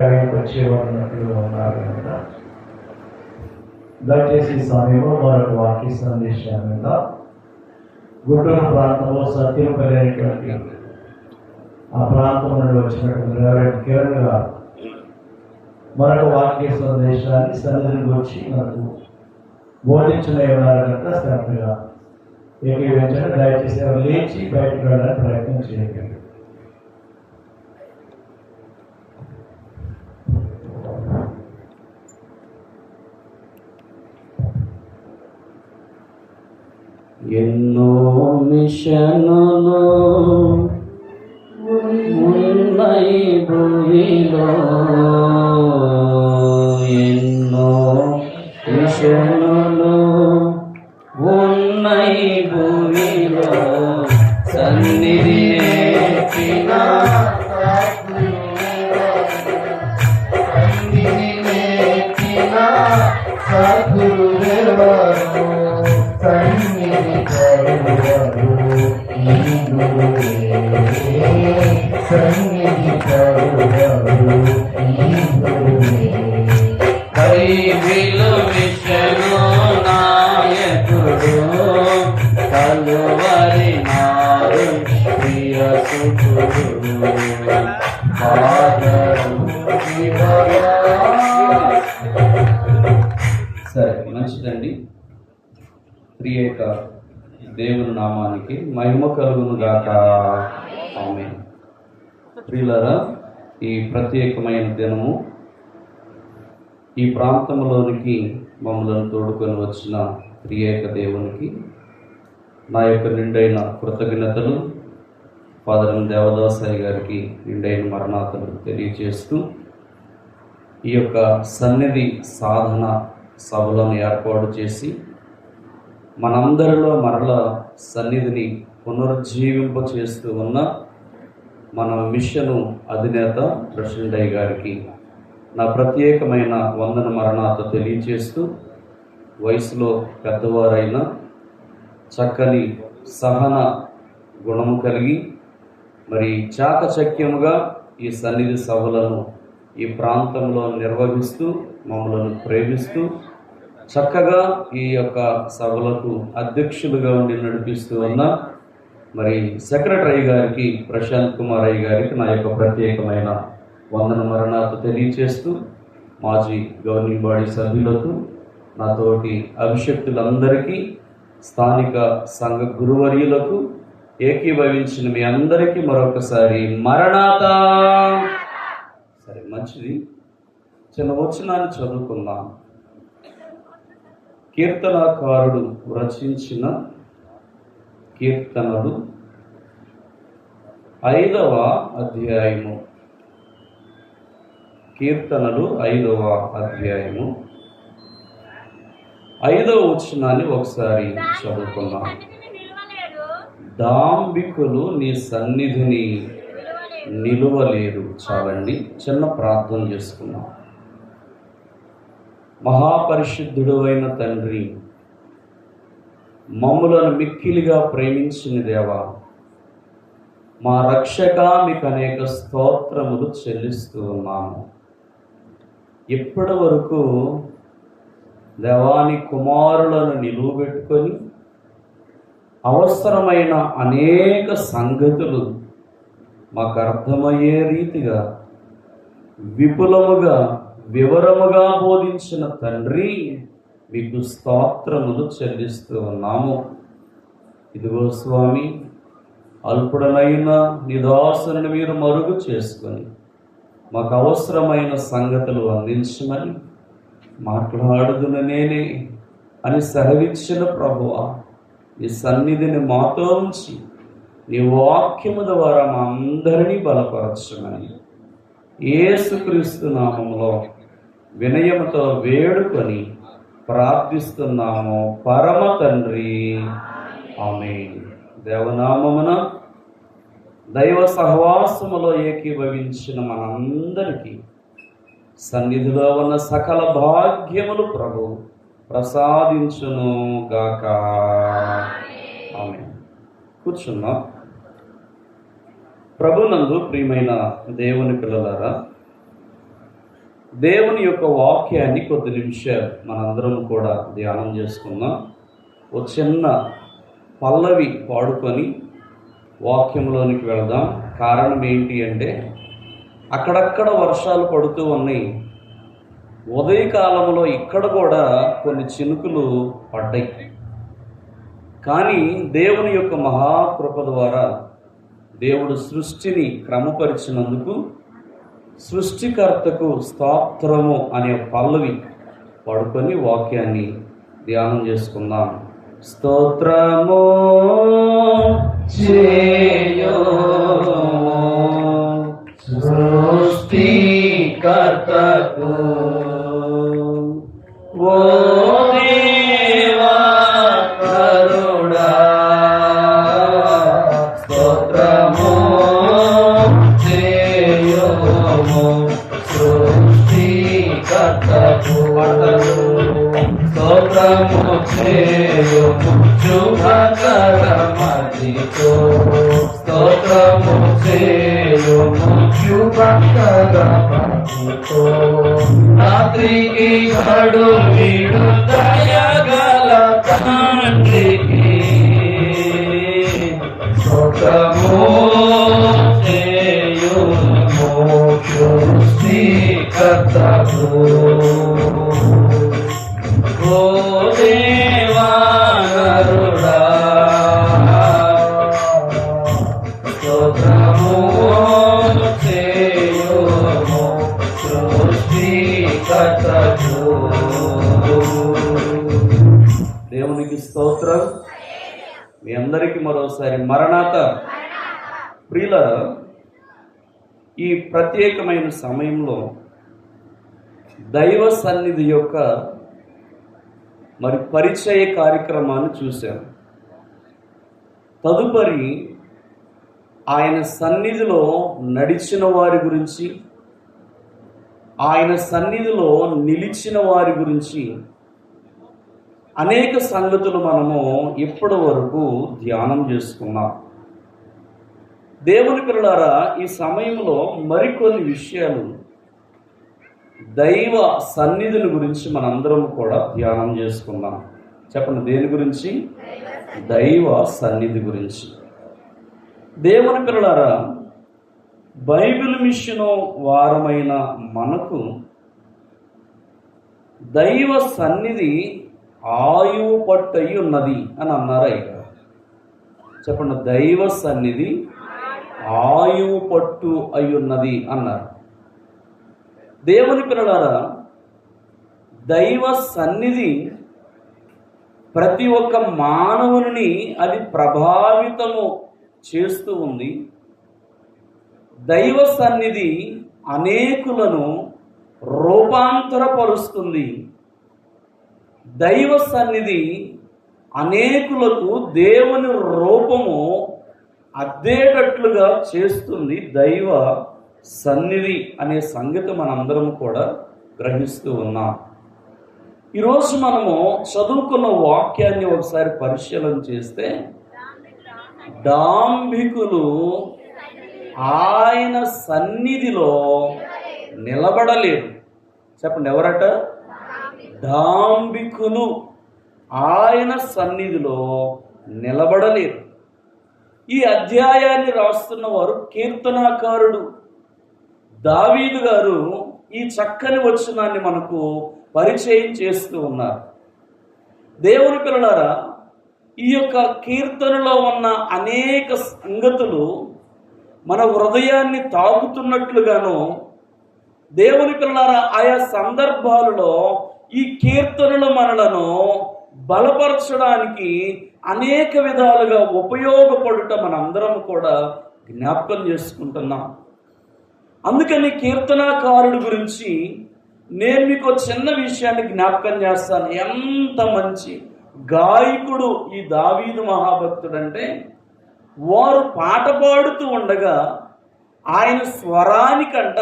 వచ్చేవాళ్ళన్నట్టుగా ఉన్నారు కనుక దయచేసి ఈ సమయంలో మరొక వాక్య సందేశం మీద గుంటూరు ప్రాంతంలో సత్యపల్లి అనేటువంటి ఆ ప్రాంతం నుండి వచ్చినటువంటి రెవరెండ్ కిరణ్ గారు మరొక వాక్య సందేశాన్ని సన్నిధికి వచ్చి మనకు బోధించిన ఉన్నారు కనుక శ్రద్ధగా ఏకీవించండి. దయచేసి ఎవరు లేచి బయటకు వెళ్ళడానికి ప్రయత్నం చేయకండి. ఎన్నో మిషనులు ఉన్నాయి భూమిలో, ఎన్నో మిషనులు ఉన్నాయి భూమిలో, సన్నిధి నేర్పిన బైబిలు మిషను నాయకుడు కలువరి నారు ప్రియ సుతుడు సరే, మంచిదండి. ప్రియేక దేవుని నామానికి మహిమ కలుగును గాక. ఆమేన్. ప్రియులారా, ఈ ప్రత్యేకమైన దినము ఈ ప్రాంతంలోనికి మమ్మల్ని తోడుకొని వచ్చిన ప్రియేక దేవునికి నా యొక్క నిండైన కృతజ్ఞతలు, ఫాదర్ దేవదాసాయి గారికి నిండైన మరణాతలు తెలియజేస్తూ ఈ యొక్క సన్నిధి సాధన సభలను ఏర్పాటు చేసి మనందరిలో మరల సన్నిధిని పునరుజ్జీవింప చేస్తూ ఉన్న మన మిషను అధినేత ప్రెసిడెంట్ అయ్య గారికి నా ప్రత్యేకమైన వందన మరణాత తెలియజేస్తూ వయసులో పెద్దవారైన చక్కని సహన గుణము కలిగి మరి చాకచక్యముగా ఈ సన్నిధి సభలను ఈ ప్రాంతంలో నిర్వహిస్తూ మమ్మలను ప్రేమిస్తూ చక్కగా ఈ యొక్క సభలకు అధ్యక్షులుగా ఉండి నడిపిస్తూ ఉన్న మరి సెక్రటరీ గారికి ప్రశాంత్ కుమార్ అయ్య గారికి నా యొక్క ప్రత్యేకమైన వందన మరణాలు తెలియచేస్తూ మాజీ గవర్నింగ్ బాడీ సభ్యులకు నాతోటి అభిషక్తులందరికీ స్థానిక సంఘ గురువర్యులకు ఏకీభవించిన మీ అందరికీ మరొకసారి మరణాత. సరే, మంచిది. చిన్న వచనాన్ని చదువుకుందాం. కీర్తనాకారుడు రచించిన కీర్తనలు 5వ అధ్యాయము. కీర్తనలు 5వ అధ్యాయము 5వ వచనాన్ని ఒకసారి చదువుకుందాం. దాంభికులు నీ సన్నిధిని నిలువలేరు. చాలండి, చిన్న ప్రార్థన చేసుకున్నాం. మహాపరిశుద్ధుడు అయిన తండ్రి, మమ్ములను మిక్కిలిగా ప్రేమించిన దేవా, మా రక్షక, మీకు అనేక స్తోత్రములు చెల్లిస్తూ ఉన్నాము. ఇప్పటి వరకు దేవాని కుమారులను నిలువబెట్టుకొని అవసరమైన అనేక సంగతులు మాకు అర్థమయ్యే రీతిగా విపులముగా వివరముగా బోధించిన తండ్రి, మీకు స్తోత్రములు చెల్లిస్తూ ఉన్నాము. ఇదిగో స్వామి, అల్పుడనైన నిదాసుని మీరు మరుగు చేసుకొని మాకు అవసరమైన సంగతులు అందించమని మాట్లాడుదున నేనే అని సెలవిచ్చిన ప్రభువా, నీ సన్నిధిని మాతో ఉంచి నీ వాక్యము ద్వారా మా అందరినీ బలపరచమని యేసుక్రీస్తు నామములో వినయముతో వేడుకొని ప్రార్థిస్తున్నాము పరమ తండ్రి. ఆమేన్. దేవనామమున దైవ సహవాసములో ఏకీభవించిన మనందరికీ సన్నిధిలో ఉన్న సకల భాగ్యములు ప్రభు ప్రసాదించును గాక. ఆమేన్. కూర్చున్నాం. ప్రభునందు ప్రియమైన దేవుని పిల్లలారా, దేవుని యొక్క వాక్యాన్ని కొద్ది నిమిషాలు మనందరం కూడా ధ్యానం చేసుకుందాం. ఒక చిన్న పల్లవి పాడుకొని వాక్యంలోనికి వెళదాం. కారణం ఏంటి అంటే అక్కడక్కడ వర్షాలు పడుతూ ఉన్నాయి. ఉదయకాలంలో ఇక్కడ కూడా కొన్ని చినుకులు పడ్డాయి. కానీ దేవుని యొక్క మహాకృప ద్వారా దేవుడు సృష్టిని క్రమపరిచినందుకు సృష్టికర్తకు స్తోత్రము అనే పల్లవి పడుకొని వాక్యాన్ని ధ్యానం చేసుకుందాం. స్తోత్రము చేయుము సృష్టికర్తకు, ఓ దేవా కరుడా, స్తోత్రము చేయుము సృష్టికర్తకు, స్తోత్రము చేయుము శుభకరమదితో, స్తోత్రము చేయుము శుభకరమదితో, రాత్రికి గడు వీడు దయగల తండ్రికి, స్తోత్రము చేయుము సృష్టికర్తకు, ఓ దేవా నరుడా, స్తోత్రము చేయుము సృష్టికర్తకు. దేవునికి స్తోత్రం. మీ అందరికీ మరోసారి మరణాత. ప్రియులారా, ఈ ప్రత్యేకమైన సమయంలో దైవ సన్నిధి యొక్క పరిచయ కార్యక్రమాన్ని చూశాను. తదుపరి ఆయన సన్నిధిలో నడిచిన వారి గురించి, ఆయన సన్నిధిలో నిలిచిన వారి గురించి అనేక సంగతులు మనము ఇప్పటి వరకు ధ్యానం చేసుకున్నాం. దేవుని పిల్లలారా, ఈ సమయంలో మరికొన్ని విషయాలు దైవ సన్నిధిని గురించి మనందరం కూడా ధ్యానం చేసుకుందాం. చెప్పండి, దేని గురించి? దైవ సన్నిధి గురించి. దేవుని పిల్లలారా, బైబిల్ మిషన్ వారమైన మనకు దైవ సన్నిధి ఆయువు పట్టు అయి ఉన్నది అని అన్నారా? ఇక్కడ చెప్పండి, దైవ సన్నిధి ఆయువు పట్టు అయి ఉన్నది అన్నారు. దేవుని పిల్లలారా, దైవ సన్నిధి ప్రతి ఒక్క మానవుని అది ప్రభావితము చేస్తూ ఉంది. దైవ సన్నిధి అనేకులను రూపాంతరపరుస్తుంది. దైవ సన్నిధి అనేకులకు దేవుని రూపము అద్దేటట్లుగా చేస్తుంది. దైవ సన్నిధి అనే సంగతి మనందరం కూడా గ్రహిస్తూ ఉన్నాం. ఈరోజు మనము చదువుకున్న వాక్యాన్ని ఒకసారి పరిశీలన చేస్తే, డాంభికులు ఆయన సన్నిధిలో నిలబడలేరు. చెప్పండి, ఎవరట? డాంభికులు ఆయన సన్నిధిలో నిలబడలేరు. ఈ అధ్యాయాన్ని రాస్తున్న వారు కీర్తనాకారుడు దావీదు గారు ఈ చక్కని వచనాన్ని మనకు పరిచయం చేస్తూ ఉన్నారు. దేవుని పిల్లలారా, ఈ యొక్క కీర్తనలో ఉన్న అనేక సంగతులు మన హృదయాన్ని తాకుతున్నట్లుగాను, దేవుని పిల్లలారా, ఆయా సందర్భాలలో ఈ కీర్తనలు మనలను బలపరచడానికి అనేక విధాలుగా ఉపయోగపడుట మనందరం కూడా జ్ఞాపకం చేసుకుంటున్నాం. అందుకని కీర్తనాకారుడి గురించి నేను మీకు చిన్న విషయాన్ని జ్ఞాపకం చేస్తాను. ఎంత మంచి గాయకుడు ఈ దావీదు మహాభక్తుడు అంటే, వారు పాట పాడుతూ ఉండగా ఆయన స్వరానికంట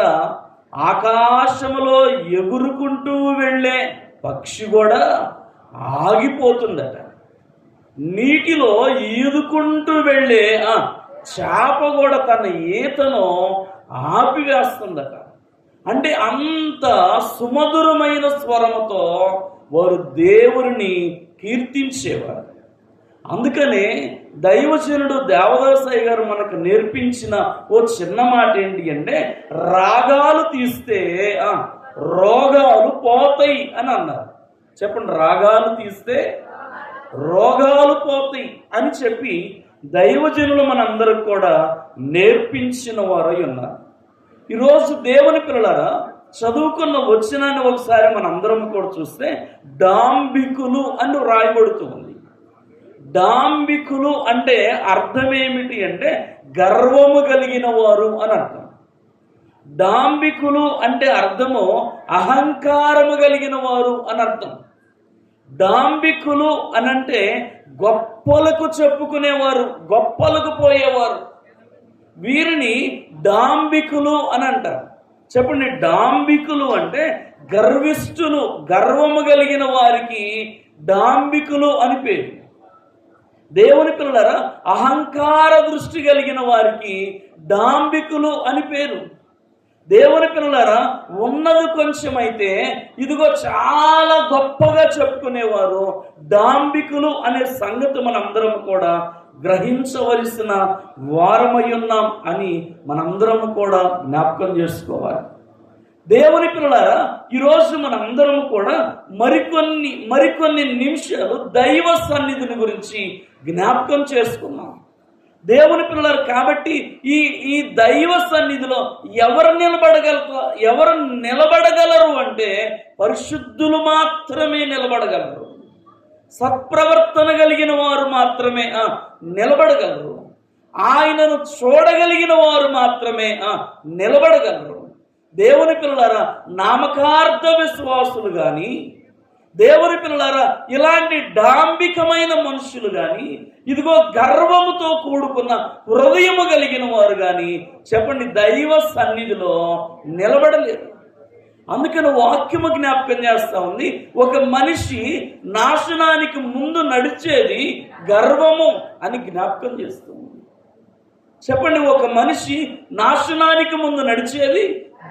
ఆకాశములో ఎగురుకుంటూ వెళ్ళే పక్షి కూడా ఆగిపోతుందట. నీటిలో ఈదుకుంటూ వెళ్ళే చేప కూడా తన ఈతను ఆపివేస్తుందట. అంటే అంత సుమధురమైన స్వరముతో వారు దేవుని కీర్తించేవారు. అందుకనే దైవజనుడు దేవదాసయ్య గారు మనకు నేర్పించిన ఓ చిన్న మాట ఏంటి అంటే, రాగాలు తీస్తే రోగాలు పోతాయి అని అన్నారు. చెప్పండి, రాగాలు తీస్తే రోగాలు పోతాయి అని చెప్పి దైవజనులు మనందరికి కూడా నేర్పించిన వారై ఉన్నారు. ఈరోజు దేవుని పిల్లలారా, చదువుకున్న వచనాన్ని ఒకసారి మనందరం కూడా చూస్తే డాంబికులు అని రాయబడుతూ ఉంది. డాంబికులు అంటే అర్థం ఏమిటి అంటే గర్వము కలిగిన వారు అని అర్థం. డాంబికులు అంటే అర్థము అహంకారము కలిగిన వారు అని అర్థం. డాంబికులు అనంటే గొప్పలకు చెప్పుకునేవారు, గొప్పలకు పోయేవారు. వీరిని డాంబికులు అని అంటారు. చెప్పండి, డాంబికులు అంటే గర్విష్ఠులు, గర్వము కలిగిన వారికి డాంబికులు అని పేరు. దేవుని పిల్లలారా, అహంకార దృష్టి కలిగిన వారికి డాంబికులు అని పేరు. దేవుని పిల్లలారా, ఉన్నది కొంచెం అయితే ఇదిగో చాలా గొప్పగా చెప్పుకునేవారు డాంబికులు అనే సంగతి మనందరం కూడా గ్రహించవలసిన వారమై ఉన్నాం అని మనందరం కూడా జ్ఞాపకం చేసుకోవాలి. దేవుని పిల్లలారా, ఈరోజు మనందరం కూడా మరికొన్ని నిమిషాలు దైవ సన్నిధిని గురించి జ్ఞాపకం చేసుకున్నాం. దేవుని పిల్లలు కాబట్టి ఈ దైవ సన్నిధిలో ఎవరు నిలబడగలరు అంటే పరిశుద్ధులు మాత్రమే నిలబడగలరు. సత్ప్రవర్తన కలిగిన వారు మాత్రమే నిలబడగలరు. ఆయనను చూడగలిగిన వారు మాత్రమే నిలబడగలరు. దేవుని పిల్లలారా, నామకార్థ విశ్వాసులు కానీ, దేవుని పిల్లలారా, ఇలాంటి డాంబికమైన మనుషులు కానీ, ఇదిగో గర్వముతో కూడుకున్న హృదయము కలిగిన వారు కానీ చెప్పండి దైవ సన్నిధిలో నిలబడలేరు. అందుకని వాక్యము జ్ఞాపకం చేస్తా ఉంది, ఒక మనిషి నాశనానికి ముందు నడిచేది గర్వము అని జ్ఞాపకం చేస్తుంది. చెప్పండి, ఒక మనిషి నాశనానికి ముందు నడిచేది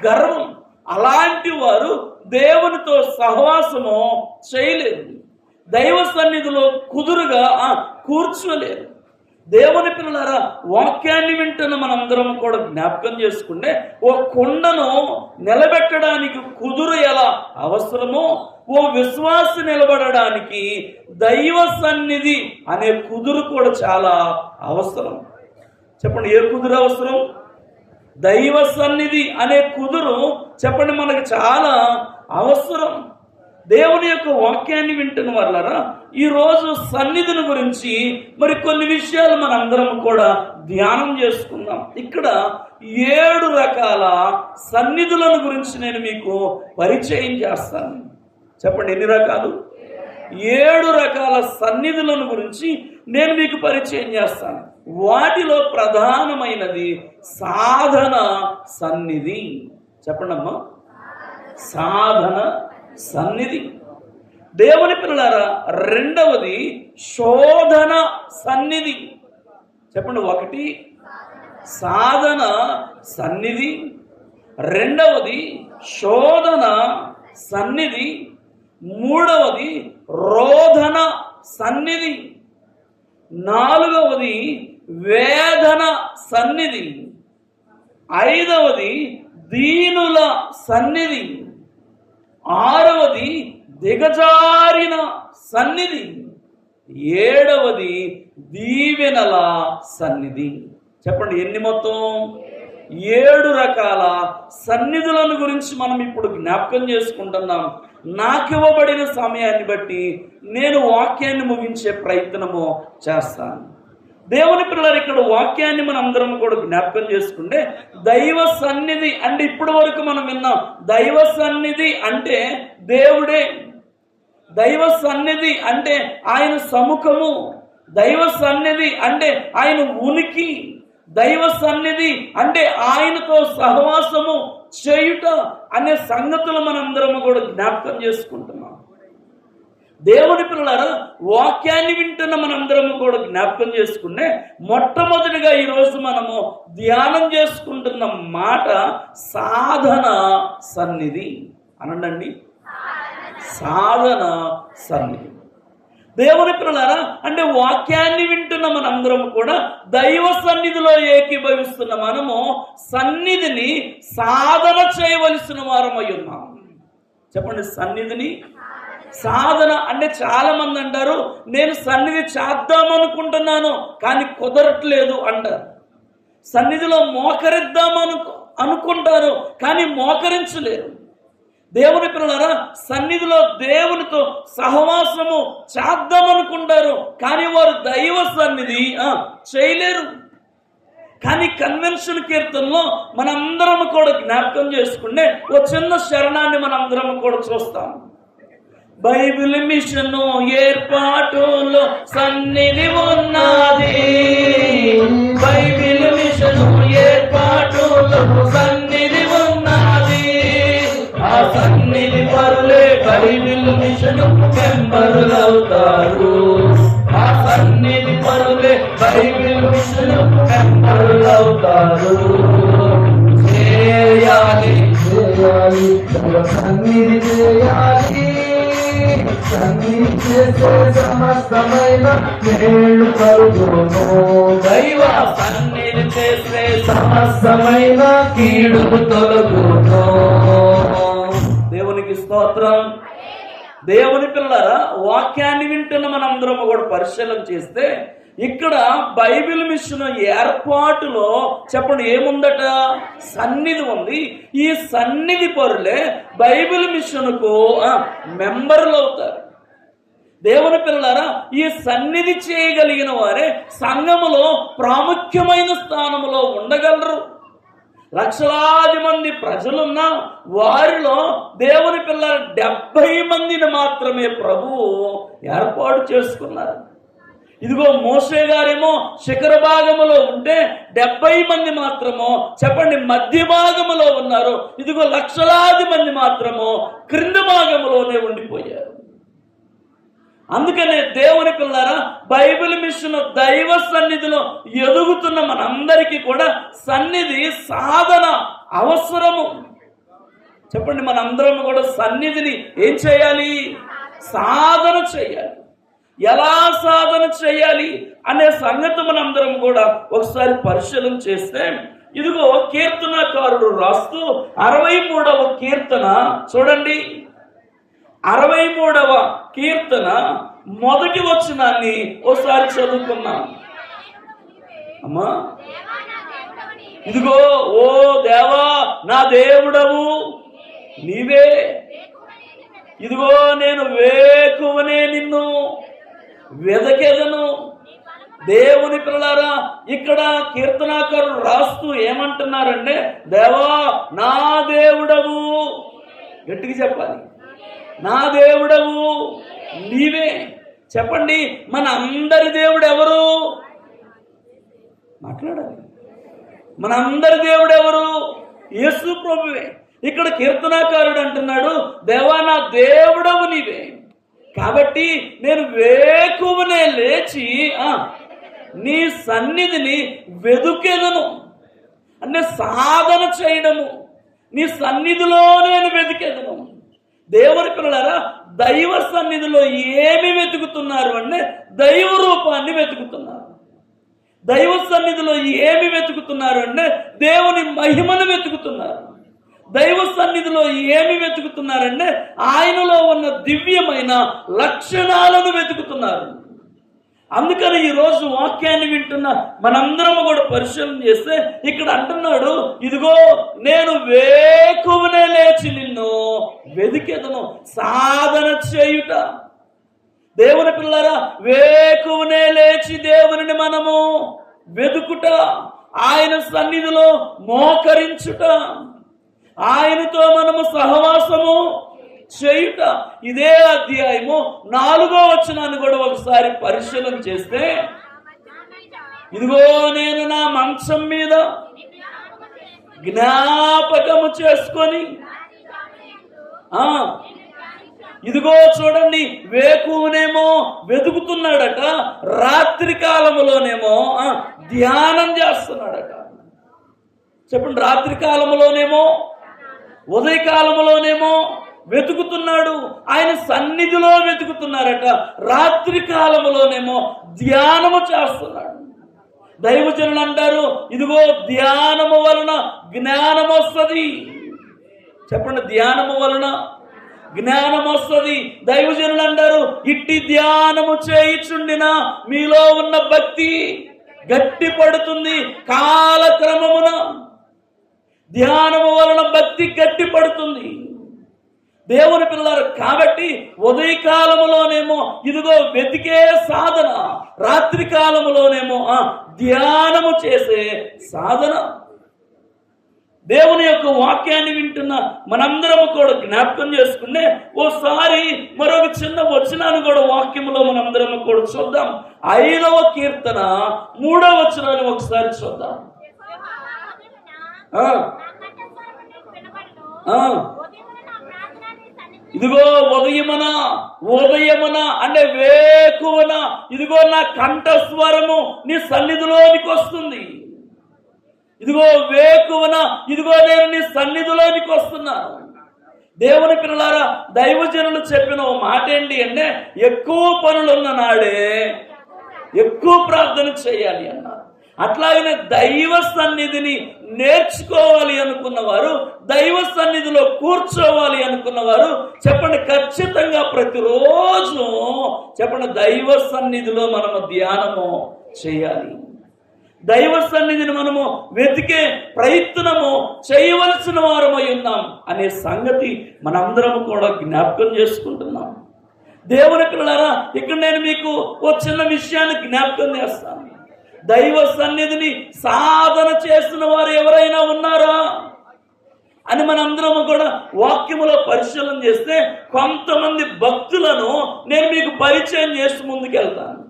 గర్వం. అలాంటి వారు దేవునితో సహవాసము చేయలేరు, దైవ సన్నిధిలో కుదురుగా కూర్చోలేరు. దేవుని పిల్లలారా, వాక్యాన్ని వింటున్న మనందరం కూడా జ్ఞాపకం చేసుకుంటే ఓ కొండను నిలబెట్టడానికి కుదురు ఎలా అవసరమో, ఓ విశ్వాసి నిలబడడానికి దైవ సన్నిధి అనే కుదురు కూడా చాలా అవసరం. చెప్పండి, ఏ కుదురు అవసరం? దైవ సన్నిధి అనే కుదురు చెప్పండి మనకు చాలా అవసరం. దేవుని యొక్క వాక్యాన్ని వింటున్న వాళ్ళరా, ఈరోజు సన్నిధిని గురించి మరి కొన్ని విషయాలు మనందరం కూడా ధ్యానం చేసుకుందాం. ఇక్కడ 7 రకాల సన్నిధులను గురించి నేను మీకు పరిచయం చేస్తాను. చెప్పండి, ఎన్ని రకాలు? 7 రకాల సన్నిధులను గురించి నేను మీకు పరిచయం చేస్తాను. వాటిలో ప్రధానమైనది సాధన సన్నిధి. చెప్పండి అమ్మా, సాధన సన్నిధి. దేవుని పిల్లలారా, రెండవది శోధన సన్నిధి. చెప్పండి, 1 సాధన సన్నిధి, రెండవది శోధన సన్నిధి, మూడవది రోధన సన్నిధి, 4వది వేదన సన్నిధి, 5వది దీనుల సన్నిధి, 6వది దిగజారిన సన్నిధి, 7వది దీవెనల సన్నిధి. చెప్పండి, ఎన్ని మొత్తం? 7 రకాల సన్నిధులను గురించి మనం ఇప్పుడు జ్ఞాపకం చేసుకుంటున్నాం. నాకివ్వబడిన సమయాన్ని బట్టి నేను వాక్యాన్ని ముగించే ప్రయత్నము చేస్తాను. దేవుని పిల్లలు, ఇక్కడ వాక్యాన్ని మనం అందరం కూడా జ్ఞాపకం చేసుకుంటే దైవ సన్నిధి అంటే ఇప్పటి వరకు మనం విన్నాం. దైవ సన్నిధి అంటే దేవుడే, దైవ సన్నిధి అంటే ఆయన సముఖము, దైవ సన్నిధి అంటే ఆయన ఉనికి, దైవ సన్నిధి అంటే ఆయనతో సహవాసము చేయుట అనే సంగతులు మనందరము కూడా జ్ఞాపకం చేసుకుంటున్నాం. దేవుని పిల్లలారా, వాక్యాన్ని వింటున్న మనందరము కూడా జ్ఞాపకం చేసుకునే మొట్టమొదటిగా ఈరోజు మనము ధ్యానం చేసుకుంటున్న మాట సాధన సన్నిధి. అనండి, సాధన సన్నిధి. దేవుని పిల్లలారా, అంటే వాక్యాన్ని వింటున్న మనందరం కూడా దైవ సన్నిధిలో ఏకీభవిస్తున్న మనము సన్నిధిని సాధన చేయవలసిన వారమై ఉన్నాం. చెప్పండి, సన్నిధిని సాధన అంటే చాలా మంది అంటారు, నేను సన్నిధి చేద్దామనుకుంటున్నాను కానీ కుదరట్లేదు అంటారు. సన్నిధిలో అనుకుంటారు కానీ మోకరించలేరు. దేవుని పిల్లలారా, సన్నిధిలో దేవునితో సహవాసము చేద్దామనుకుంటారు కానీ వారు దైవ సన్నిధి చేయలేరు. కానీ కన్వెన్షన్ కీర్తనలో మనందరం కూడా జ్ఞాపకం చేసుకుంటే ఒక చిన్న శరణాన్ని మనందరం కూడా చూస్తాం. బైబిల్ మిషను ఏర్పాటులో సన్నిధి ఉన్నది, బైబిల్ మిషను ఏర్పాటులో సన్నిధి ఉన్నది. ఆ సన్నిధి పరులే బైబిల్ మిషను మెంబరులవుతారు. ఆ సన్నిధి పరులే బైబిల్ మిషను మెంబరులవుతారు. చేయాలి చేయాలి సన్నిధి చేయాలి, సన్నిధి చేసే సమస్తమైన మేలు కలుగును. దైవ సన్నిధి చేసే సమస్తమైన కీడు తొలగును. దేవునికి స్తోత్రం. దేవుని పిల్లలారా, వాక్యాన్ని వింటున్న మనందరం కూడా పరిశీలన చేస్తే ఇక్కడ బైబిల్ మిషన్ ఏర్పాటులో చెప్పండి ఏముందట? సన్నిధి ఉంది. ఈ సన్నిధి పరులే బైబిల్ మిషన్కు మెంబర్లు అవుతారు. దేవుని పిల్లలారా, ఈ సన్నిధి చేయగలిగిన వారే సంఘములో ప్రాముఖ్యమైన స్థానంలో ఉండగలరు. లక్షలాది మంది ప్రజలున్నా వారిలో దేవుని పిల్లల 70 మందిని మాత్రమే ప్రభువు ఏర్పాటు చేసుకున్నారు. ఇదిగో మోషే గారేమో శిఖర భాగములో ఉంటే 70 మంది మాత్రమో చెప్పండి మధ్య భాగములో ఉన్నారు. ఇదిగో లక్షలాది మంది మాత్రమో క్రింద భాగములోనే ఉండిపోయారు. అందుకనే దేవుని పిల్లరా, బైబిల్ మిషన్ దైవ సన్నిధిలో ఎదుగుతున్న మనందరికీ కూడా సన్నిధి సాధన అవసరము. చెప్పండి, మనందరం కూడా సన్నిధిని ఏం చేయాలి? సాధన చేయాలి. ఎలా సాధన చేయాలి అనే సంగతి మనందరం కూడా ఒకసారి పరిశీలన చేస్తే, ఇదిగో కీర్తనకారుడు రాస్తూ 63వ కీర్తన చూడండి. 63వ కీర్తన మొదటి వచనాన్ని ఒకసారి చదువుకున్నాం. అమ్మా, ఇదిగో ఓ దేవా నా దేవుడవు నీవే, ఇదిగో నేను వేకువనే నిన్ను వెదకెదను. దేవుని పిల్లలారా, ఇక్కడ కీర్తనాకారుడు రాస్తూ ఏమంటున్నారంటే, దేవా నా దేవుడవు, గట్టిగా చెప్పాలి, నా దేవుడవు నీవే. చెప్పండి, మన అందరి దేవుడు ఎవరు? మాట్లాడాలి. మన అందరి దేవుడు ఎవరు? యేసు ప్రభువే. ఇక్కడ కీర్తనాకారుడు అంటున్నాడు, దేవా నా దేవుడవు నీవే, కాబట్టి నేను వేకువనే లేచి నీ సన్నిధిని వెదుకెదను. అంటే సాధన చేయడము, నీ సన్నిధిలో నేను వెతికెదను. దేవుని పిల్లలారా, దైవ సన్నిధిలో ఏమి వెతుకుతున్నారు అంటే దైవ రూపాన్ని వెతుకుతున్నారు. దైవ సన్నిధిలో ఏమి వెతుకుతున్నారు అంటే దేవుని మహిమను వెతుకుతున్నారు. దైవ సన్నిధిలో ఏమి వెతుకుతున్నారంటే ఆయనలో ఉన్న దివ్యమైన లక్షణాలను వెతుకుతున్నారు. అందుకని ఈరోజు వాక్యాన్ని వింటున్న మనందరం కూడా పరిశీలన చేస్తే ఇక్కడ అంటున్నాడు, ఇదిగో నేను వేకువనే లేచి నిన్ను వెదికెదను. సాధన చేయుట. దేవుని పిల్లరా, వేకువనే లేచి దేవుని మనము వెతుకుట, ఆయన సన్నిధిలో మోకరించుట, ఆయనతో మనము సహవాసము చేయుట. ఇదే అధ్యాయము 4వ వచనాన్ని కూడా ఒకసారి పరిశీలన చేస్తే, ఇదిగో నేను నా మంచం మీద జ్ఞాపకము చేసుకొని ఇదిగో చూడండి, వేకువనేమో వెతుకుతున్నాడట, రాత్రి కాలములోనేమో ధ్యానం చేస్తున్నాడట. చెప్పండి, రాత్రి కాలములోనేమో ఉదయకాలములోనేమో వెతుకుతున్నాడు. ఆయన సన్నిధిలో వెతుకుతున్నారట, రాత్రి కాలములోనేమో ధ్యానము చేస్తున్నాడు. దైవజనులు అంటారు, ఇదిగో ధ్యానము వలన జ్ఞానం వస్తుంది. చెప్పండి, ధ్యానము వలన జ్ఞానం వస్తుంది. దైవజనులు అంటారు, ఇట్టి ధ్యానము చేయుచుండిన మీలో ఉన్న భక్తి గట్టి పడుతుంది కాలక్రమమున. ధ్యానము వలన భక్తి గట్టి పడుతుంది. దేవుని పిల్లలు కాబట్టి ఉదయకాలములోనేమో ఇదిగో వెతికే సాధన, రాత్రి కాలములోనేమో ధ్యానము చేసే సాధన. దేవుని యొక్క వాక్యాన్ని వింటున్న మనందరము కూడా జ్ఞాపకం చేసుకునే ఓసారి మరొక చిన్న వచనాన్ని కూడా వాక్యములో మనందరము కూడా చూద్దాం. 5వ కీర్తన 3వ వచనాన్ని ఒకసారి చూద్దాం. ఇదిగో ఉదయమున అంటే వేకువన ఇదిగో నా కంఠస్వరము నీ సన్నిధిలోనికి వస్తుంది. ఇదిగో వేకువన ఇదిగో నేను నీ సన్నిధిలోనికి వస్తున్నాను. దేవుని పిల్లలారా, దైవజనులు చెప్పిన ఓ మాట ఏంటి అంటే, ఎక్కువ పనులున్న నాడే ఎక్కువ ప్రార్థన చేయాలి అన్నారు. అట్లాగనే దైవ సన్నిధిని నేర్చుకోవాలి అనుకున్నవారు, దైవ సన్నిధిలో కూర్చోవాలి అనుకున్నవారు చెప్పండి, ఖచ్చితంగా ప్రతిరోజు చెప్పండి దైవ సన్నిధిలో మనము ధ్యానము చేయాలి. దైవ సన్నిధిని మనము వెతికే ప్రయత్నము చేయవలసిన వారమై ఉన్నాం అనే సంగతి మనందరము కూడా జ్ఞాపకం చేసుకుంటున్నాం. దేవుని పిల్లలారా, ఇక్కడ నేను మీకు ఓ చిన్న విషయాన్ని జ్ఞాపకం చేస్తాను. దైవ సన్నిధిని సాధన చేసిన వారు ఎవరైనా ఉన్నారా అని మనందరము కూడా వాక్యములో పరిశీలన చేస్తే కొంతమంది భక్తులను నేను మీకు పరిచయం చేసి ముందుకెళ్తాను.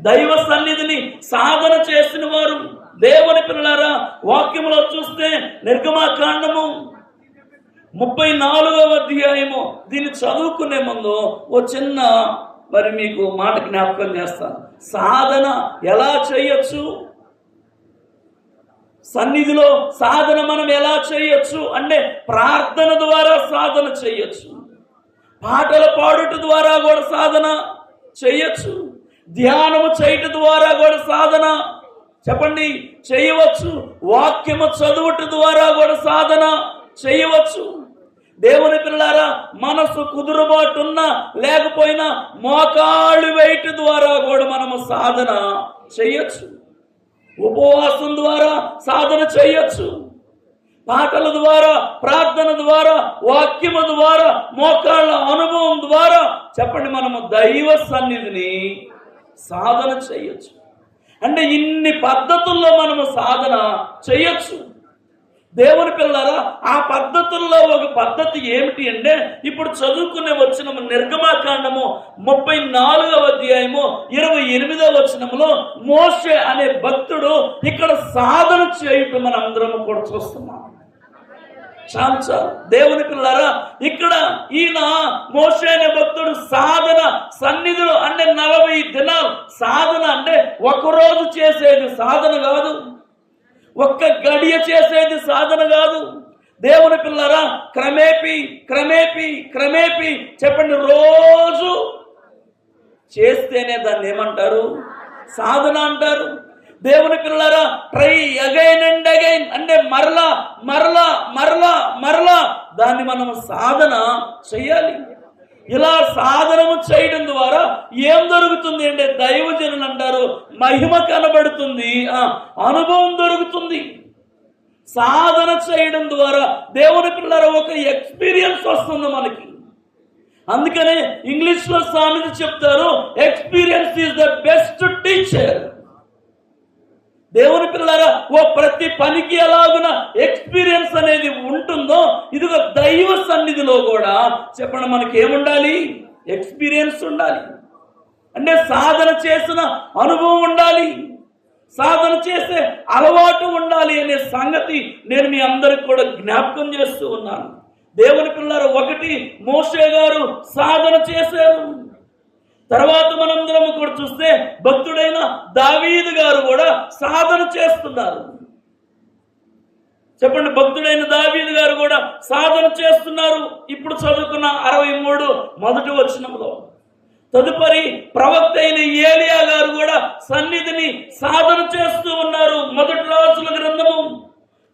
దైవ సన్నిధిని సాధన చేసిన వారు దేవుని పిల్లలారా, వాక్యములో చూస్తే నిర్గమాకాండము 34వ అధ్యాయము, దీన్ని చదువుకునే ముందు ఓ చిన్న మరి మీకు మాట జ్ఞాపకం చేస్తాను. సాధన ఎలా చేయొచ్చు, సన్నిధిలో సాధన మనం ఎలా చేయొచ్చు అంటే ప్రార్థన ద్వారా సాధన చేయొచ్చు, పాటల పాడుట ద్వారా కూడా సాధన చేయొచ్చు, ధ్యానము చేయట ద్వారా కూడా సాధన చెప్పండి చేయవచ్చు, వాక్యము చదువుట ద్వారా కూడా సాధన చేయవచ్చు. దేవుని పిల్లలారా, మనసు కుదురుబాటున్నా లేకపోయినా మోకాళ్ళు వేయట ద్వారా కూడా మనము సాధన చేయొచ్చు, ఉపవాసం ద్వారా సాధన చేయొచ్చు, పాటల ద్వారా, ప్రార్థన ద్వారా, వాక్యము ద్వారా, మోకాళ్ళ అనుభవం ద్వారా చెప్పండి మనము దైవ సన్నిధిని సాధన చేయొచ్చు. అంటే ఇన్ని పద్ధతుల్లో మనము సాధన చేయొచ్చు. దేవుని పిల్లలారా, ఆ పద్ధతుల్లో ఒక పద్ధతి ఏమిటి అంటే ఇప్పుడు చదువుకునే వచనము నిర్గమాకాండము 34వ అధ్యాయము 28వ వచనములో మోషే అనే భక్తుడు ఇక్కడ సాధన చేయటం మనం అందరం కూడా చూస్తున్నాం. చాలు దేవుని పిల్లలారా, ఇక్కడ ఈయన మోషే అనే భక్తుడు సాధన సన్నిధిలో అంటే 40 దినాలు సాధన అంటే ఒకరోజు చేసేది సాధన కాదు, ఒక్క గడియ చేసేది సాధన కాదు. దేవుని పిల్లరా, క్రమేపీ క్రమేపీ క్రమేపీ చెప్పండి రోజు చేస్తేనే దాన్ని ఏమంటారు? సాధన అంటారు. దేవుని పిల్లరా, ట్రై అగైన్ అండ్ అగైన్ అంటే మరలా మరలా మరలా మరలా దాన్ని మనం సాధన చేయాలి. ఇలా సాధనము చేయడం ద్వారా ఏం దొరుకుతుంది అంటే దైవజనులు అంటారు మహిమ కనబడుతుంది, అనుభవం దొరుకుతుంది. సాధన చేయడం ద్వారా దేవుని పిల్లల ఒక ఎక్స్పీరియన్స్ వస్తుంది మనకి. అందుకనే ఇంగ్లీష్ లో సామెత చెప్తారు, experience is the best teacher. దేవుని పిల్లలారా, ఓ ప్రతి పనికి ఎలాగున ఎక్స్పీరియన్స్ అనేది ఉంటుందో ఇదిగో దైవ సన్నిధిలో కూడా చెప్పండి మనకి ఏముండాలి? ఎక్స్పీరియన్స్ ఉండాలి. అంటే సాధన చేసిన అనుభవం ఉండాలి, సాధన చేసే అలవాటు ఉండాలి అనే సంగతి నేను మీ అందరికి కూడా జ్ఞాపకం చేస్తూ ఉన్నాను. దేవుని పిల్లలు, ఒకటి మోషే గారు సాధన చేశారు. తర్వాత మనందరం కూడా చూస్తే భక్తుడైన దావీదు గారు కూడా సాధన చేస్తున్నారు. చెప్పండి, భక్తుడైన దావీదు గారు కూడా సాధన చేస్తున్నారు. ఇప్పుడు చదువుకున్న 63 మొదటి వచనంలో. తదుపరి ప్రవక్త అయిన ఏలియా గారు కూడా సన్నిధిని సాధన చేస్తూ ఉన్నారు. మొదటి రాజుల గ్రంథము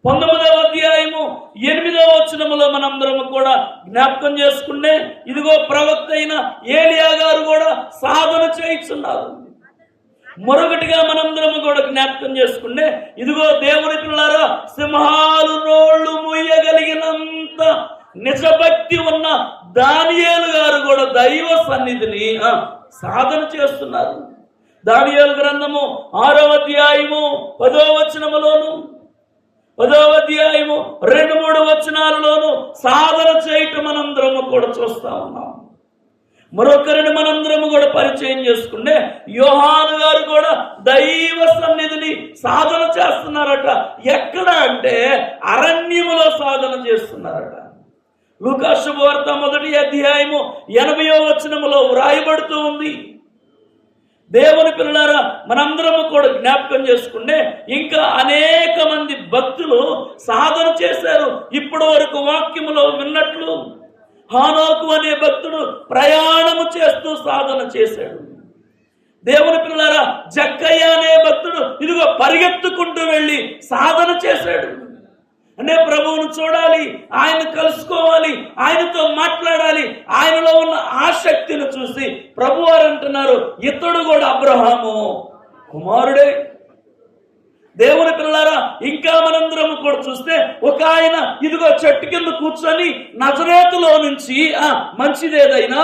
19వ అధ్యాయము 8వ వచనములో మనందరము కూడా జ్ఞాపకం చేసుకుంటే, ఇదిగో ప్రవక్త అయిన ఏలియా గారు కూడా సాధన చేయిస్తున్నారు. మరొకటిగా మనందరము కూడా జ్ఞాపకం చేసుకుంటే, ఇదిగో దేవుని పిల్లారా, సింహాలు నోళ్లు మూయగలిగినంత నిజభక్తి ఉన్న దానియేలు గారు కూడా దైవ సన్నిధిని సాధన చేస్తున్నారు. దానియేలు గ్రంథము 6వ అధ్యాయము 10వ వచనములోను, 10వ అధ్యాయము 2-3 వచనాలలోను సాధన చేయటం మనందరము కూడా చూస్తా ఉన్నాం. మరొకరిని మనందరము కూడా పరిచయం చేసుకుంటే, యోహాను గారు కూడా దైవ సన్నిధిని సాధన చేస్తున్నారట. ఎక్కడ అంటే అరణ్యములో సాధన చేస్తున్నారట. లూకా శుభవార్త 1వ అధ్యాయము 80వ వచనములో వ్రాయబడుతూ ఉంది. దేవుని పిల్లలారా, మనందరము కూడా జ్ఞాపకం చేసుకుంటే, ఇంకా అనేక మంది భక్తులు సాధన చేశారు. ఇప్పటి వరకు వాక్యములో విన్నట్లు హానోకు అనే భక్తుడు ప్రయాణము చేస్తూ సాధన చేశాడు. దేవుని పిల్లలారా, జక్కయ్య అనే భక్తుడు ఇదిగో పరిగెత్తుకుంటూ వెళ్ళి సాధన చేశాడు. అంటే ప్రభువును చూడాలి, ఆయన కలుసుకోవాలి, ఆయనతో మాట్లాడాలి. ఆయనలో ఉన్న ఆసక్తిని చూసి ప్రభువారు అంటున్నారు, ఇతడు కూడా అబ్రహాము కుమారుడే. దేవుని పిల్లారా, ఇంకా మనందరము కూడా చూస్తే, ఒక ఆయన ఇదిగో చెట్టు కింద కూర్చొని నజరేతులో నుంచి మంచిదేదైనా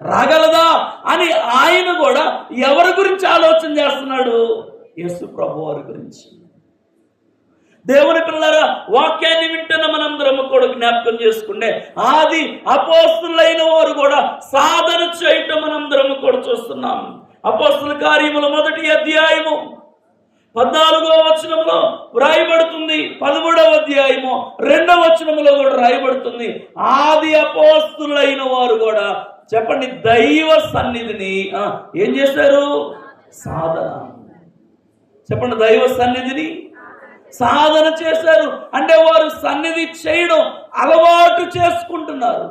రాగలదా అని ఆయన కూడా ఎవరి గురించి ఆలోచన చేస్తున్నాడు? యేసు ప్రభువారి గురించి. దేవుని పిల్లలారా, వాక్యాన్ని వింటున్న మనందరము కూడా జ్ఞాపకం చేసుకుంటే, ఆది అపోస్తులైన వారు కూడా సాధన చేయటం మనందరము కూడా చూస్తున్నాం. అపోస్తుల కార్యముల 1వ అధ్యాయము 14వ వచనంలో వ్రాయబడుతుంది. 13వ అధ్యాయము 2వ వచనంలో కూడా రాయబడుతుంది. ఆది అపోస్తులైన వారు కూడా చెప్పండి, దైవ సన్నిధిని ఏం చేశారు? సాధన. చెప్పండి, దైవ సన్నిధిని సాధన చేశారు. అంటే వారు సన్నిధి చేయడం అలవాటు చేసుకుంటున్నారు.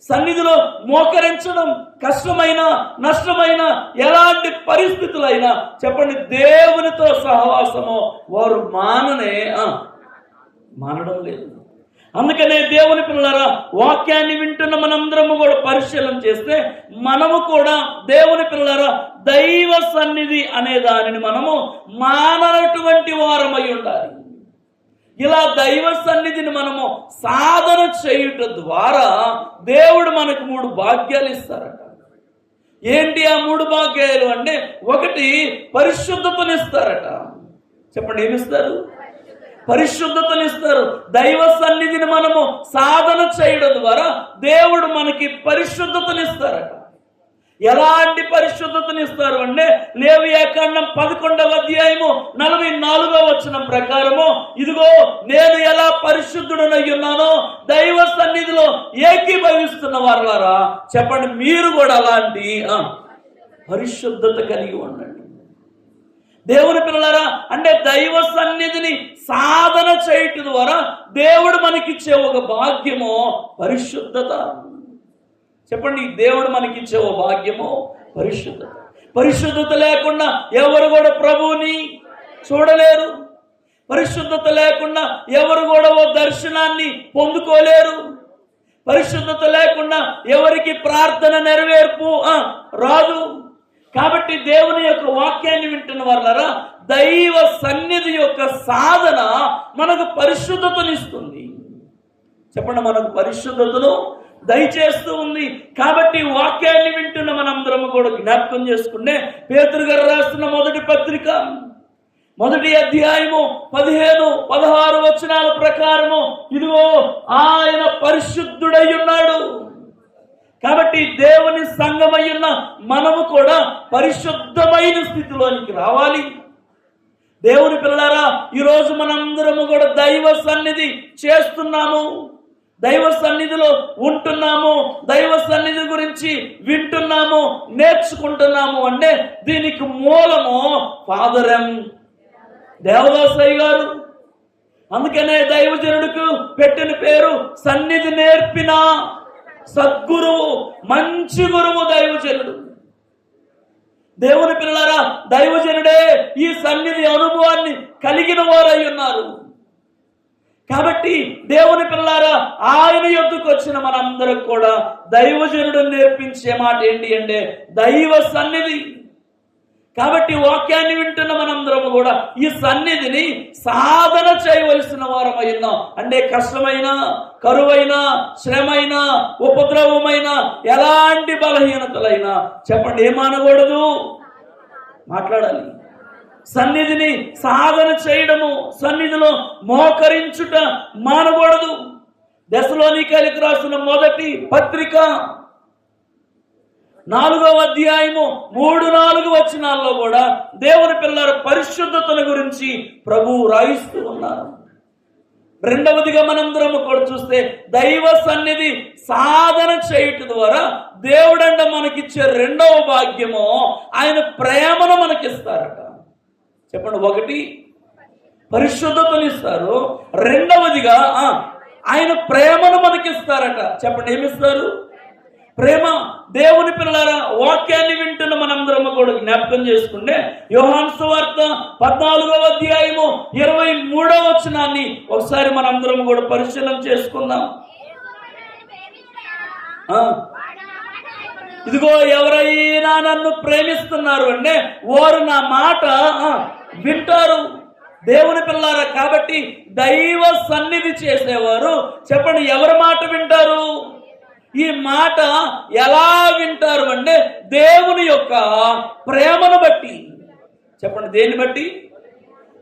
సన్నిధిలో మోకరించడం కష్టమైన నష్టమైన ఎలాంటి పరిస్థితులైనా చెప్పండి, దేవునితో సహవాసము వారు మానడం లేదు. అందుకనే దేవుని పిల్లలారా, వాక్యాన్ని వింటున్న మనందరము కూడా పరిశీలన చేస్తే, మనము కూడా దేవుని పిల్లలారా దైవ సన్నిధి అనే దానిని మనము మాననటువంటి వారమై ఉండాలి. ఇలా దైవ సన్నిధిని మనము సాధన చేయుట ద్వారా దేవుడు మనకు 3 భాగ్యాలు ఇస్తారట. ఏంటి ఆ 3 భాగ్యాలు అంటే, ఒకటి పరిశుద్ధతనిస్తారట. చెప్పండి, ఏమిస్తారు? పరిశుద్ధతనిస్తారు. దైవ సన్నిధిని మనము సాధన చేయడం ద్వారా దేవుడు మనకి పరిశుద్ధతనిస్తారట. ఎలాంటి పరిశుద్ధతనిస్తారు అంటే, లేవియాకాండం 11వ అధ్యాయము 44వ వచనం ప్రకారము, ఇదిగో నేను ఎలా పరిశుద్ధుడనై ఉన్నానో దైవ సన్నిధిలో ఏకీభవిస్తున్న వారలారా చెప్పండి, మీరు కూడా అలాంటి పరిశుద్ధత కలిగి ఉండండి. దేవుని పిల్లలారా, అంటే దైవ సన్నిధిని సాధన చేయటం ద్వారా దేవుడు మనకిచ్చే ఒక భాగ్యము పరిశుద్ధత. చెప్పండి, దేవుడు మనకిచ్చే ఓ భాగ్యము పరిశుద్ధత. పరిశుద్ధత లేకుండా ఎవరు కూడా ప్రభువుని చూడలేరు. పరిశుద్ధత లేకుండా ఎవరు కూడా ఓ దర్శనాన్ని పొందుకోలేరు. పరిశుద్ధత లేకుండా ఎవరికి ప్రార్థన నెరవేర్పు రాదు. కాబట్టి దేవుని యొక్క వాక్యాన్ని వింటున్న వాళ్ళరా, దైవ సన్నిధి యొక్క సాధన మనకు పరిశుద్ధతనిస్తుంది. చెప్పండి, మనకు పరిశుద్ధతను దయచేస్తూ ఉంది. కాబట్టి వాక్యాన్ని వింటున్న మనందరము కూడా జ్ఞాపకం చేసుకుంటే, పేతురు గారు రాస్తున్న మొదటి పత్రిక 1వ అధ్యాయము 15-16 వచనాల ప్రకారము, ఇదిగో ఆయన పరిశుద్ధుడై ఉన్నాడు. కాబట్టి దేవుని సంఘమై ఉన్న మనము కూడా పరిశుద్ధమైన స్థితిలోనికి రావాలి. దేవుని పిల్లలారా, ఈరోజు మనందరము కూడా దైవ సన్నిధి చేస్తున్నాము. దైవ సన్నిధిలో ఉంటున్నాము, దైవ సన్నిధి గురించి వింటున్నాము, నేర్చుకుంటున్నాము అంటే దీనికి మూలము ఫాదర్ ఎం దేవదాసయ్య గారు. అందుకనే దైవజనుడికి పెట్టిన పేరు సన్నిధి నేర్పిన సద్గురువు, మంచి గురువు దైవజనుడు. దేవుని పిల్లలారా, దైవజనుడే ఈ సన్నిధి అనుభవాన్ని కలిగిన వారై ఉన్నారు. కాబట్టి దేవుని పిల్లలారా, ఆయన యొద్దకు వచ్చిన మనందరం కూడా దైవజనుడు నేర్పించే మాట ఏంటి అంటే దైవ సన్నిధి. కాబట్టి వాక్యాన్ని వింటున్న మనందరము కూడా ఈ సన్నిధిని సాధన చేయవలసిన వారమై ఉన్నాం. అంటే కష్టమైన, కరువైన, శ్రమైన, ఉపద్రవమైన, ఎలాంటి బలహీనతలైనా చెప్పండి ఏమానకూడదు, మాట్లాడాలి. సన్నిధిని సాధన చేయడము, సన్నిధిలో మోకరించుట మానకూడదు. దెసలోనికైలకు రాసిన మొదటి పత్రిక 4వ అధ్యాయము 3-4 వచనాల్లో కూడా దేవుని పిల్లల పరిశుద్ధతల గురించి ప్రభువు రాయిస్తూ ఉన్నారు. రెండవదిగా మనందరము కూడా చూస్తే దైవ సన్నిధి సాధన చేయట ద్వారా దేవుడండ మనకిచ్చే రెండవ భాగ్యము ఆయన ప్రేమను మనకిస్తారట. చెప్పండి, ఒకటి పరిశుద్ధతను ఇస్తారు, రెండవదిగా ఆయన ప్రేమను మనకిస్తారట. చెప్పండి, ఏమిస్తారు? ప్రేమ. దేవుని పిల్లలారా, వాక్యాన్ని వింటున్న మనందరము కూడా జ్ఞాపకం చేసుకుంటే యోహాను సువార్త 14వ అధ్యాయము 23వ వచనాన్ని ఒకసారి మనందరం కూడా పరిశీలన చేసుకుందాం. ఇదిగో ఎవరైనా నన్ను ప్రేమిస్తున్నారు అంటే వారు నా మాట వింటారు. దేవుని పిల్లారా, కాబట్టి దైవ సన్నిధి చేసేవారు చెప్పండి ఎవరి మాట వింటారు? ఈ మాట ఎలా వింటారు అంటే దేవుని యొక్క ప్రేమను బట్టి. చెప్పండి, దేన్ని బట్టి?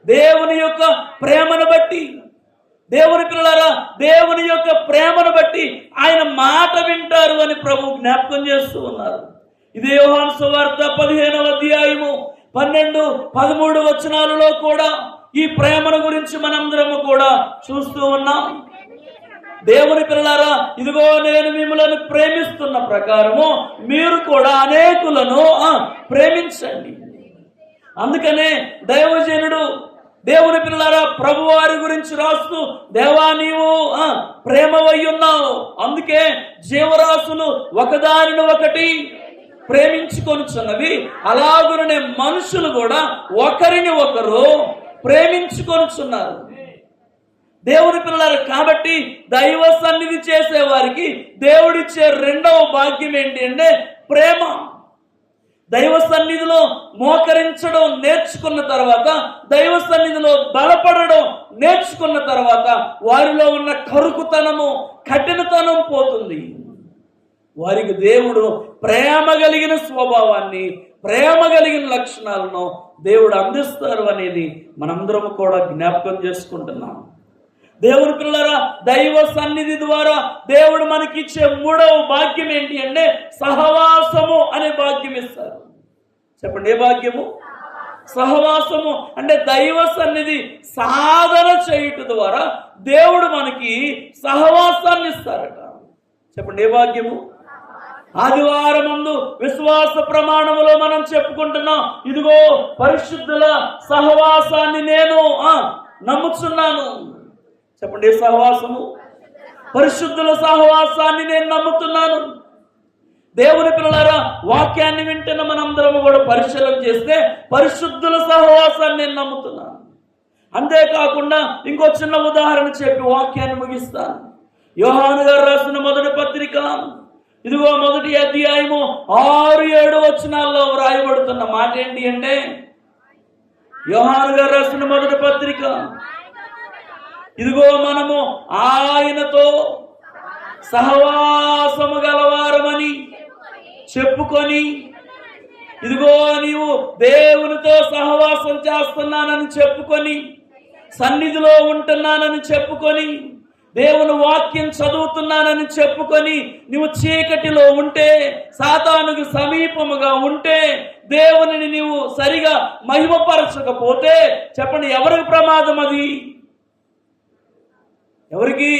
దేవుని యొక్క ప్రేమను బట్టి. దేవుని పిల్లలారా, దేవుని యొక్క ప్రేమను బట్టి ఆయన మాట వింటారు అని ప్రభు జ్ఞాపకం చేస్తూ ఉన్నారు. ఇది యోహాను సువార్త 15వ అధ్యాయము 12-13 వచనాలలో కూడా ఈ ప్రేమను గురించి మనందరము కూడా చూస్తూ ఉన్నాం. దేవుని పిల్లలారా, ఇదిగో నేను మిమ్మల్ని ప్రేమిస్తున్న ప్రకారము మీరు కూడా అనేకులను ప్రేమించండి. అందుకనే దైవజనుడు దేవుని పిల్లలారా ప్రభువారి గురించి రాస్తూ దేవా నీవు ప్రేమవై ఉన్నావు, అందుకే జీవరాశులు ఒకదానిని ఒకటి ప్రేమించుకొనుచున్నవి, అలాగునే మనుషులు కూడా ఒకరిని ఒకరు ప్రేమించుకొనుచున్నారు. దేవుని పిల్లలు కాబట్టి దైవ సన్నిధి చేసే వారికి దేవుడిచ్చే రెండవ భాగ్యం ఏంటి అంటే ప్రేమ. దైవ సన్నిధిలో మోకరించడం నేర్చుకున్న తర్వాత, దైవ సన్నిధిలో బలపడడం నేర్చుకున్న తర్వాత వారిలో ఉన్న కరుకుతనము, కఠినతనం పోతుంది. వారికి దేవుడు ప్రేమ కలిగిన స్వభావాన్ని, ప్రేమ కలిగిన లక్షణాలను దేవుడు అందిస్తారు అనేది మనందరం కూడా జ్ఞాపకం చేసుకుంటున్నాం. దేవుని పిల్లరా, దైవ సన్నిధి ద్వారా దేవుడు మనకిచ్చే మూడవ భాగ్యం ఏంటి అంటే సహవాసము అనే భాగ్యం ఇస్తారు. చెప్పండి, ఏ భాగ్యము? సహవాసము. అంటే దైవ సన్నిధి సాధన చేయుట ద్వారా దేవుడు మనకి సహవాసాన్ని ఇస్తారట. చెప్పండి, ఏ భాగ్యము? ఆదివారం ముందు విశ్వాస ప్రమాణములో మనం చెప్పుకుంటున్నాం, ఇదిగో పరిశుద్ధుల సహవాసాన్ని నేను నమ్ముచున్నాను. చెప్పండి, సహవాసము? పరిశుద్ధుల సహవాసాన్ని నేను నమ్ముతున్నాను. దేవుని పిల్లలారా, వాక్యాన్ని వింటున్న మనందరం కూడా పరిశీలన చేస్తే పరిశుద్ధుల సహవాసాన్ని నేను నమ్ముతున్నాను. అంతేకాకుండా ఇంకో చిన్న ఉదాహరణ చెప్పి వాక్యాన్ని ముగిస్తాను. యోహాను గారు రాసిన మొదటి పత్రిక, ఇదిగో మొదటి అధ్యాయము 6-7 వచనాల్లో వ్రాయబడుతున్న మాట ఏంటి అంటే, యోహాను గారు రాసిన మొదటి పత్రిక, ఇదిగో మనము ఆయనతో సహవాసము గలవారమని చెప్పుకొని, ఇదిగో నీవు దేవునితో సహవాసం చేస్తున్నానని చెప్పుకొని, సన్నిధిలో ఉంటున్నానని చెప్పుకొని, దేవుని వాక్యం చదువుతున్నానని చెప్పుకొని నువ్వు చీకటిలో ఉంటే, సాతానుకు సమీపముగా ఉంటే, దేవునిని నీవు సరిగా మహిమపరచకపోతే చెప్పండి ఎవరికి ప్రమాదం? అది ఎవరికి?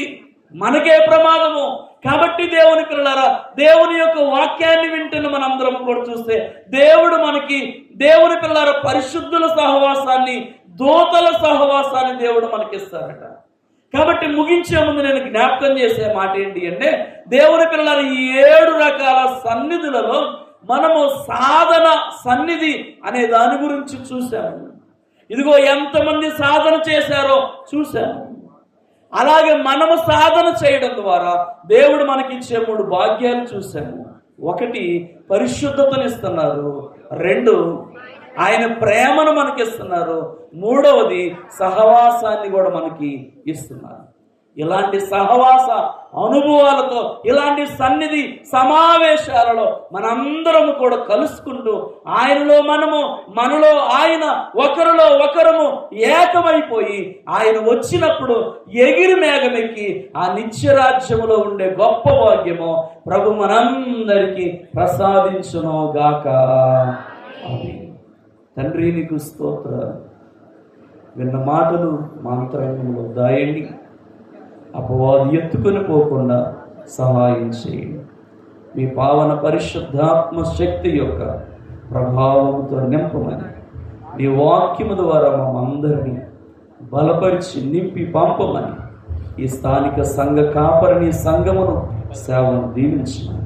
మనకే ప్రమాదము. కాబట్టి దేవుని పిల్లలారా, దేవుని యొక్క వాక్యాన్ని వింటున్న మనందరం కూడా చూస్తే దేవుని పిల్లలారా పరిశుద్ధుల సహవాసాన్ని, దూతల సహవాసాన్ని దేవుడు మనకిస్తారట. కాబట్టి ముగించే ముందు నేను జ్ఞాపకం చేసే మాట ఏంటి అంటే, దేవుని పిల్లలారా ఈ 7 రకాల సన్నిధులలో మనము సాధన సన్నిధి అనే దాని గురించి చూసాము. ఇదిగో ఎంతమంది సాధన చేశారో చూసాము. అలాగే మనము సాధన చేయడం ద్వారా దేవుడు మనకిచ్చే 3 భాగ్యాలు చూసాము. 1 పరిశుద్ధతనిస్తున్నారు, 2 ఆయన ప్రేమను మనకిస్తున్నారు, 3వది సహవాసాన్ని కూడా మనకి ఇస్తున్నారు. ఇలాంటి సహవాస అనుభవాలతో, ఇలాంటి సన్నిధి సమావేశాలలో మనందరము కూడా కలుసుకుంటూ ఆయనలో మనలో ఆయన, ఒకరిలో ఒకరము ఏకమైపోయి ఆయన వచ్చినప్పుడు ఎగిరి మేఘమెక్కి ఆ నిత్యరాజ్యములో ఉండే గొప్ప భాగ్యము ప్రభు మనందరికీ ప్రసాదించును గాక. ఆమేన్. తండ్రి నీకు స్తోత్రాలు. విన్న మాటలు మా అంతరంగంలో దాయండి. అపవాది ఎత్తుకొని పోకుండా సహాయం చేయండి. మీ పావన పరిశుద్ధాత్మ శక్తి యొక్క ప్రభావంతో నింపమని, నీ వాక్యము ద్వారా మమ్మందరినీ బలపరిచి నింపి పంపమని, ఈ స్థానిక సంఘ కాపరిని, సంఘమును, సేవను దీవించమని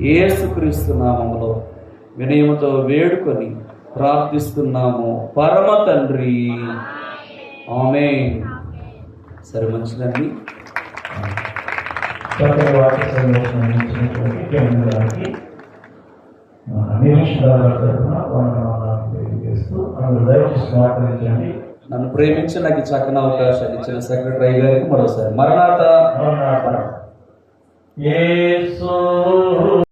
యేసుక్రీస్తు నామములో వినయముతో వేడుకొని ప్రార్థిస్తున్నాము పరమ తండ్రి. ఆమేన్. సరే, మంచిదండి. చక్కని వాక్య సందేశం అందించినటువంటి కేంద్ర గారికి నిరీక్షణ తరఫున వందనాలు తెలియజేస్తూ అందరూ దయచేసి సహకరించండి. నన్ను ప్రేమించి నాకు ఈ చక్కని అవకాశాన్ని ఇచ్చిన సెక్రటరీ గారికి మరోసారి మరణాత. యేసు